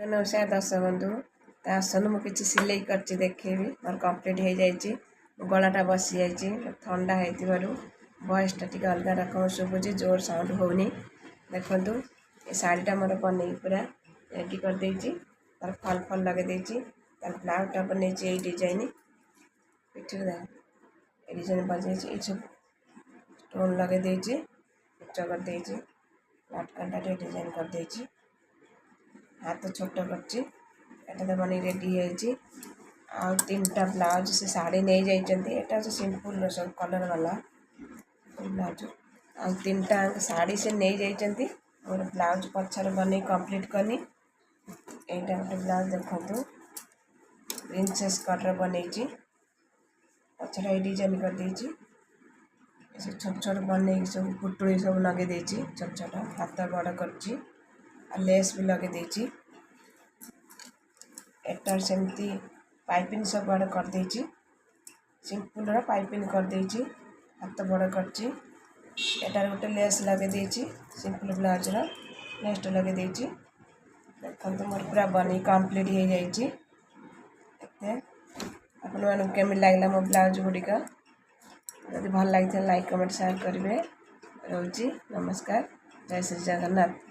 नमस्कार दर्शक बंधु ता आसन मु किसी सिलाई कर देखेबी मोर कंप्लीट हो जाइए गलाटा बसी जाइए ठंडा हो वॉइस टा टी अलग रकम शुभुची जोर साउंड होनी देखु ये शाढ़ीटा मोर बन पूरा रेडी कर देती तार फल फल लगे देती तार ब्लाउजटा बन डिजाइन पिठी डिजाइन बजे सब स्टोन लगे देती कर देती लटकनटा डिजाइन कर देती हाथ छोट कर बन रेडी आ तीन टा ब्लाउज से साड़ी नहीं जाइए सिंपल सब कलर वाला ब्लाउज आ तीन टा साड़ी से नहीं जाइए और ब्लाउज पछर बन कंप्लीट कनी यहाँ गोटे ब्लाउज देखु प्रिंसेस कटर बन पछर ये डिजाइन कर देती छोट छोट बन सब पुटुड़ी सब लगे देती छोट छोट हाथ बड़ कर लेस भी लगे देती एटार सेमती पाइपिंग सब बड़ कर देती सिंपल पाइपिंग कर देती हाथ बड़ कर गोटे लेस लगे देती सिंपल ब्लाउज नेक्स्ट लगे देती देखते मोर पूरा बनी कंप्लीट हो जाइए आपन केमी लगला मो ब्लाउज गुड़िक जब भल लगी लाइक कमेंट शेयर करेंगे रोची नमस्कार जय श्री जगन्नाथ।